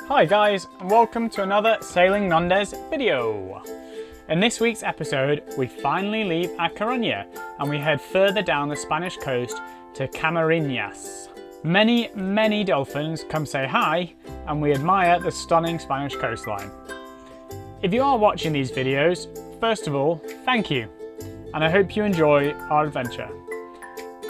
Hi guys, and welcome to another Sailing Nendaz video. In this week's episode, we finally leave A Coruña and we head further down the Spanish coast to Camariñas. Many dolphins come say hi, and we admire the stunning Spanish coastline. If you are watching these videos, first of all, thank you, and I hope you enjoy our adventure.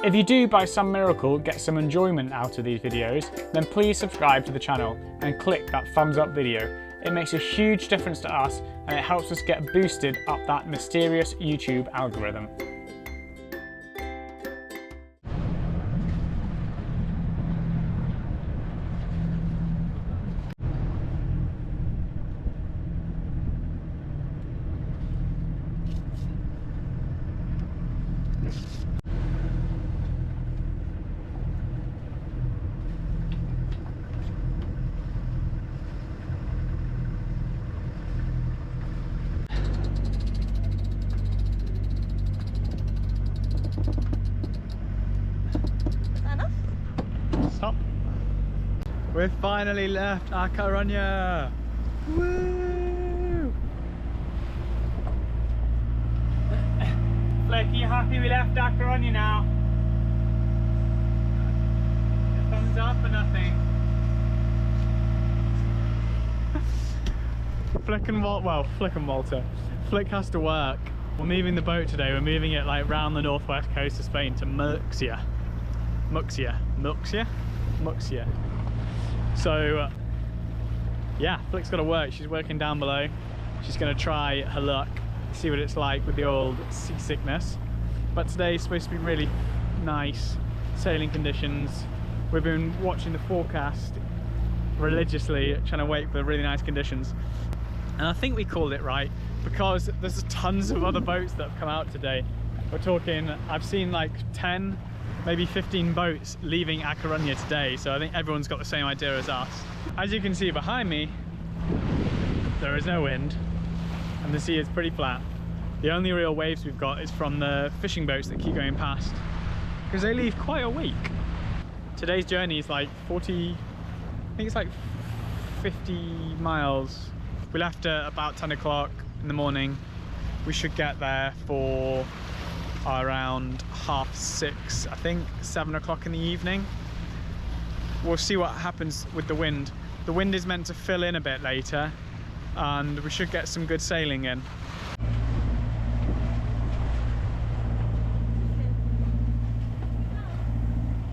If you do by some miracle get some enjoyment out of these videos, then please subscribe to the channel and click that thumbs up video. It makes a huge difference to us and it helps us get boosted up that mysterious YouTube algorithm. Stop. We've finally left A Coruña. Woo! Flick, are you happy we left A Coruña now? A thumbs up or nothing? Flick and Walter. Flick has to work. We're moving the boat today. We're moving it like round the northwest coast of Spain to Murcia. So yeah, Flick's got to work. She's working down below. She's going to try her luck, see what it's like with the old seasickness. But today's supposed to be really nice sailing conditions. We've been watching the forecast religiously, trying to wait for the really nice conditions. And I think we called it right because there's tons of other boats that have come out today. We're talking, I've seen like 10, maybe 15 boats leaving A Coruña today, so I think everyone's got the same idea as us. As you can see behind me, there is no wind and the sea is pretty flat. The only real waves we've got is from the fishing boats that keep going past, because they leave quite a week. Today's journey is like 40, I think it's like 50 miles. We left at about 10 o'clock in the morning. We should get there for around 6:30, I think, 7 o'clock in the evening. We'll see what happens with the wind. The wind is meant to fill in a bit later and we should get some good sailing in.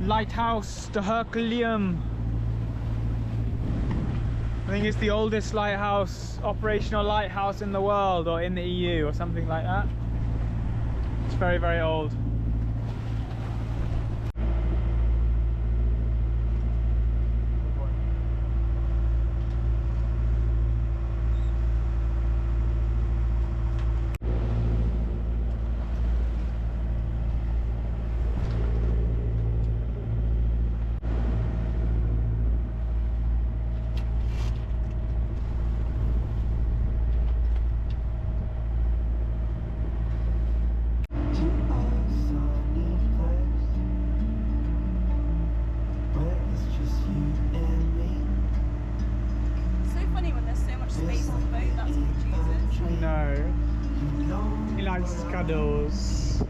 Lighthouse de Herculeum. I think it's the oldest lighthouse, operational lighthouse in the world or in the EU or something like that. It's very old. No, he likes cuddles.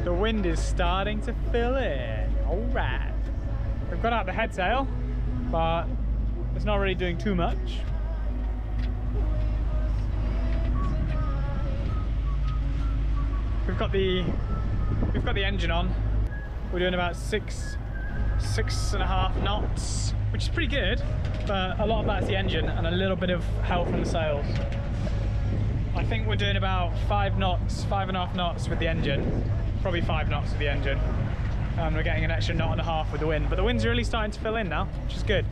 The wind is starting to fill in. Alright, we've got out the head sail, but it's not really doing too much. We've got the engine on. We're doing about six and a half knots, which is pretty good, but a lot of that's the engine and a little bit of help from the sails. I think we're doing about 5 knots, 5.5 knots with the engine, probably 5 knots with the engine, and we're getting an extra knot and a half with the wind, but the wind's really starting to fill in now, which is good.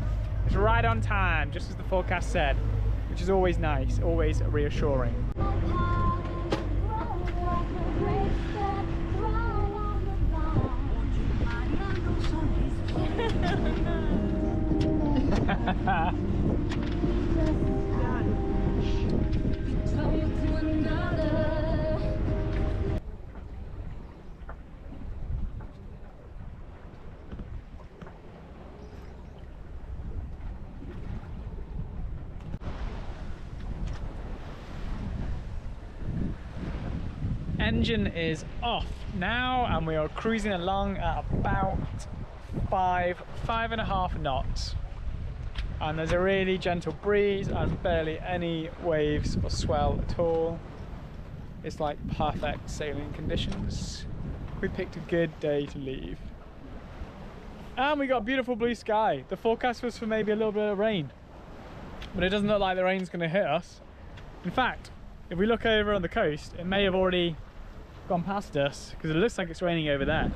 It's right on time, just as the forecast said, which is always nice, always reassuring. engine is off now and we are cruising along at about 5.5 knots. And there's a really gentle breeze and barely any waves or swell at all. It's like perfect sailing conditions. We picked a good day to leave. And we got beautiful blue sky. The forecast was for maybe a little bit of rain, but it doesn't look like the rain's going to hit us. In fact, if we look over on the coast, it may have already gone past us because it looks like it's raining over there.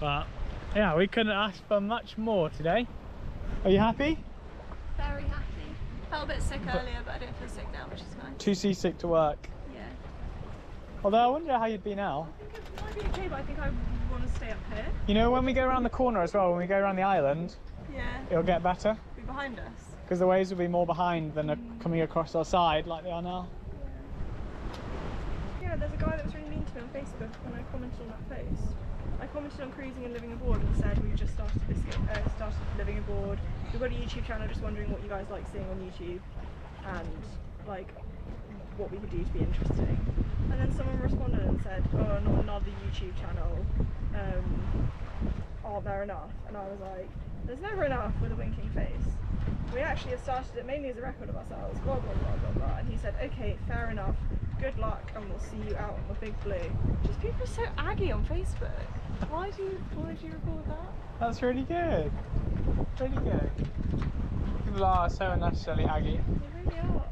But yeah, we couldn't ask for much more today. Are you happy? Very happy. Felt a bit sick earlier, but I don't feel sick now, which is nice. Too seasick to work. Yeah. Although I wonder how you'd be now. I think it might be okay, but I think I want to stay up here. You know, when we go around the corner as well, when we go around the island, Yeah. it'll get better. Be behind us. Because the waves will be more behind than coming across our side like they are now. Yeah, there's a guy that was really mean to me on Facebook when I commented on that post. I commented on cruising and living aboard and said we've just started living aboard. We've got a YouTube channel, just wondering what you guys like seeing on YouTube and like what we could do to be interesting. And then someone responded and said, oh, not another YouTube channel. Aren't there enough? And I was like, there's never enough with a winking face. We actually have started it mainly as a record of ourselves, blah blah blah blah blah. And he said, okay, fair enough, good luck, and we'll see you out on the big blue. Just people are so aggy on Facebook. Why do you record that? That's really good. Really good. People are so unnecessarily aggy. They really are.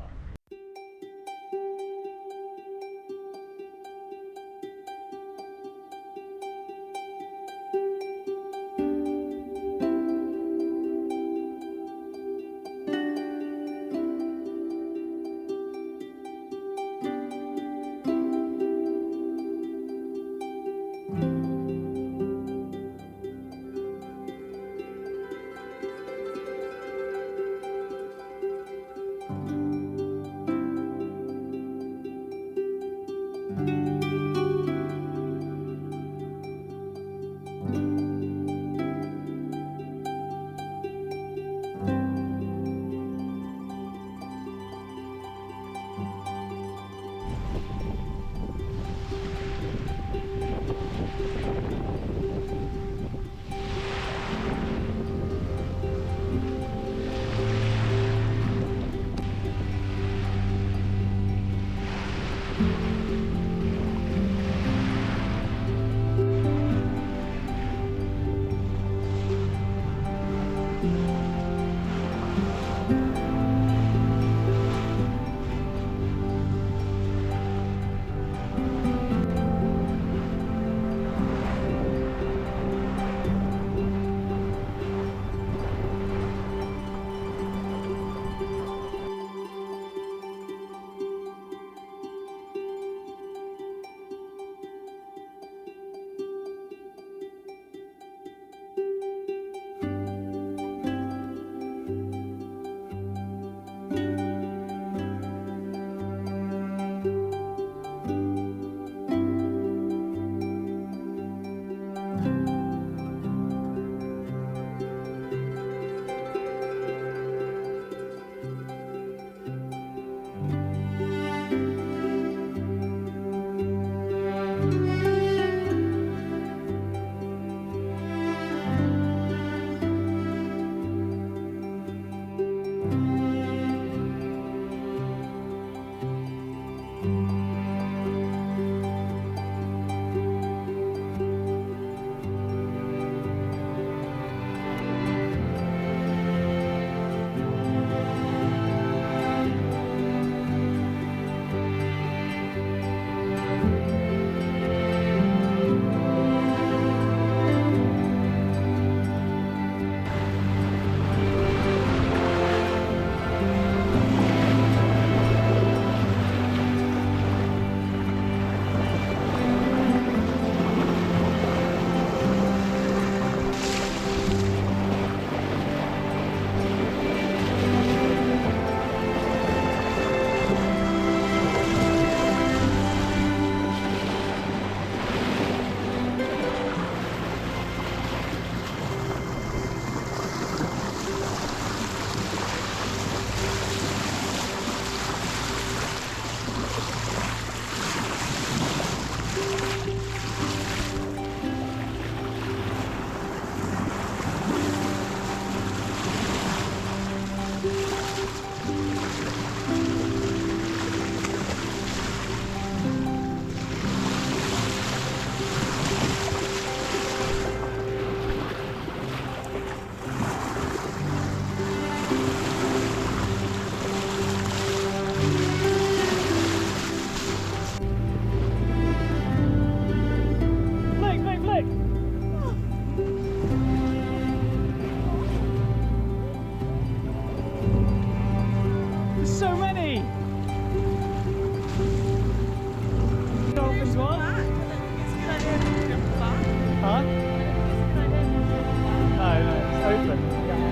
Excuse what? Back. I don't think it's a good idea to jump back. Huh? I don't think it's a good idea to jump back. No, it's open. Yeah.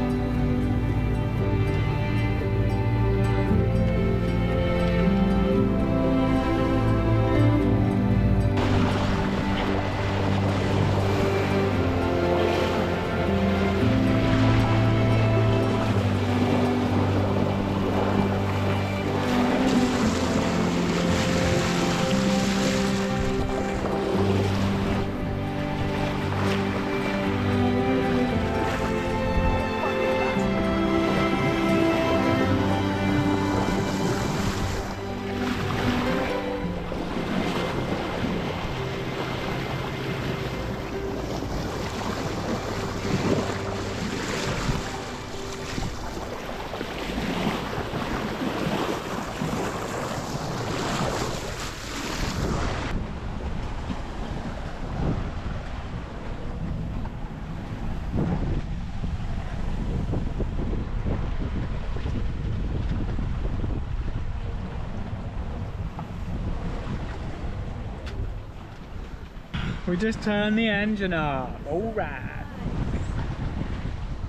We just turned the engine off. Alright.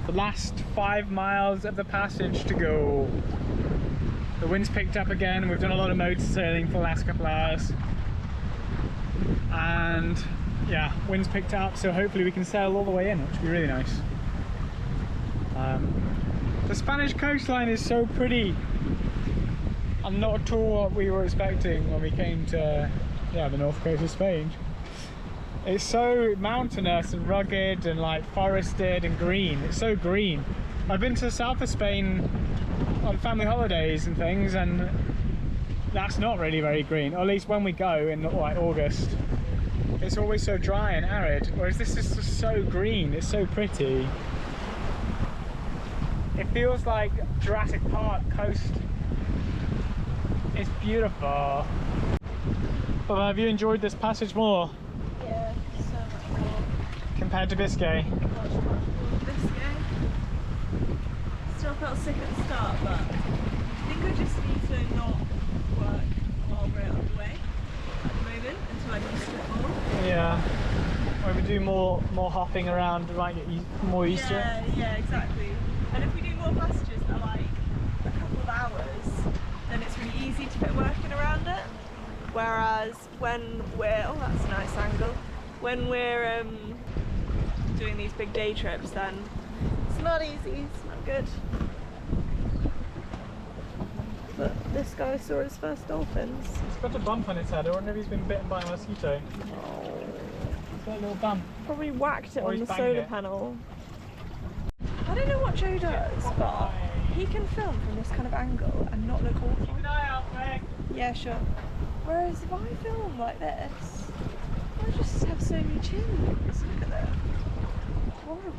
The last 5 miles of the passage to go. The wind's picked up again. We've done a lot of motor sailing for the last couple of hours. And yeah, wind's picked up, so hopefully we can sail all the way in, which would be really nice. The Spanish coastline is so pretty. And not at all what we were expecting when we came to the north coast of Spain. It's so mountainous and rugged and like forested and green. It's so green. I've been to the south of Spain on family holidays and things, and that's not really very green, or at least when we go in like August. It's always so dry and arid, whereas this is just so green. It's so pretty. It feels like Jurassic Park coast. It's beautiful. But have you enjoyed this passage more? Yeah, so much more. Compared to Biscay? Much more Biscay. Still felt sick at the start, but I think I just need to not work while we're on the way at the moment until I'm used to it more. Yeah. When we do more hopping around, we might get more used to it. Yeah, exactly. And if we do more passages that are like a couple of hours, then it's really easy to fit working around it. Whereas when we're, oh that's a nice angle, when we're doing these big day trips, then it's not easy, it's not good. But this guy saw his first dolphins. It's got a bump on its head. I wonder if he's been bitten by a mosquito. Oh. It's got a little bump. Probably whacked it Or on he's the banged solar it. panel. I don't know what Joe does, but he can film from this kind of angle and not look awful. Keep an eye out, Meg. Yeah, sure. Whereas if I film like this, I just have so many chins. Look at that. Horrible.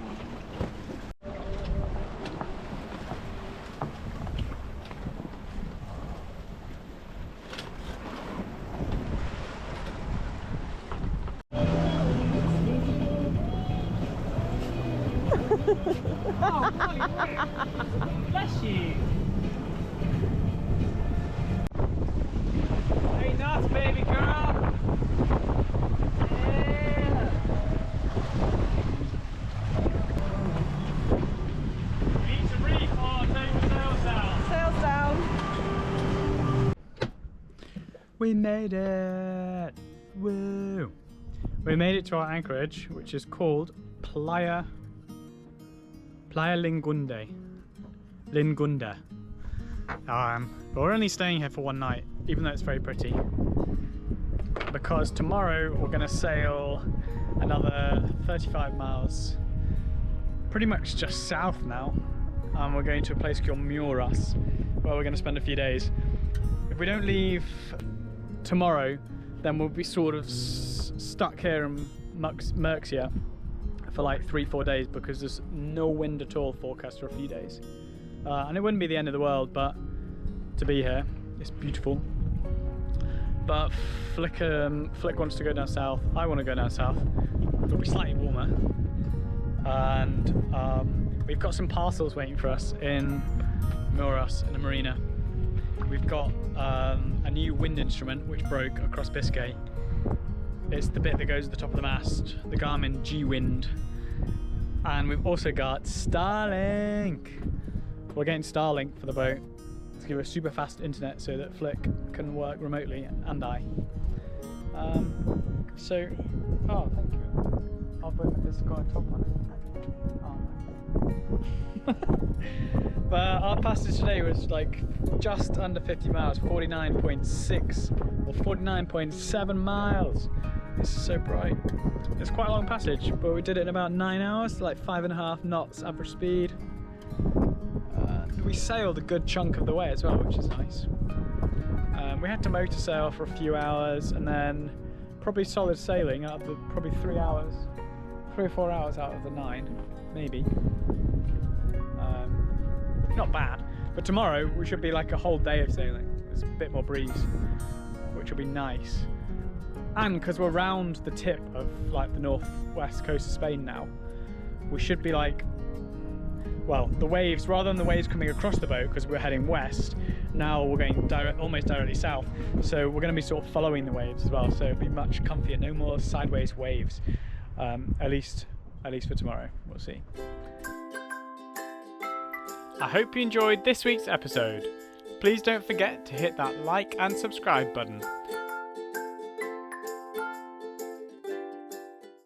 Oh, Molly, bless you. Hey, nuts, baby girl. Yeah. We need to reef or take the sails down. Sails down. We made it. Woo. We made it to our anchorage, which is called Playa Lingunda. But we're only staying here for one night, even though it's very pretty, because tomorrow we're going to sail another 35 miles, pretty much just south now. We're going to a place called Muras, where we're going to spend a few days. If we don't leave tomorrow, then we'll be sort of stuck here in Murcia for like 3-4 days, because there's no wind at all forecast for a few days. And it wouldn't be the end of the world, but to be here, it's beautiful. But Flick wants to go down south. I want to go down south. It'll be slightly warmer. And we've got some parcels waiting for us in Muras, in the marina. We've got a new wind instrument which broke across Biscay, It's the bit that goes at the top of the mast, the Garmin G-Wind. And we've also got Starlink. We're getting Starlink for the boat to give us super fast internet so that Flick can work remotely, and I. Oh, thank you. I'll put this guy top on it. But our passage today was like just under 50 miles, 49.6 or 49.7 miles. This is so bright. It's quite a long passage, but we did it in about 9 hours, like 5.5 knots average speed. We sailed a good chunk of the way as well, which is nice. We had to motor sail for a few hours, and then probably solid sailing out of the probably 3 hours, 3 or 4 hours out of the 9, maybe. Not bad, but tomorrow we should be like a whole day of sailing. There's a bit more breeze, which will be nice. And because we're round the tip of like the northwest coast of Spain now, we should be like, well, the waves, rather than the waves coming across the boat because we're heading west, now we're going almost directly south. So we're going to be sort of following the waves as well. So it'll be much comfier, no more sideways waves. At least for tomorrow, we'll see. I hope you enjoyed this week's episode. Please don't forget to hit that like and subscribe button.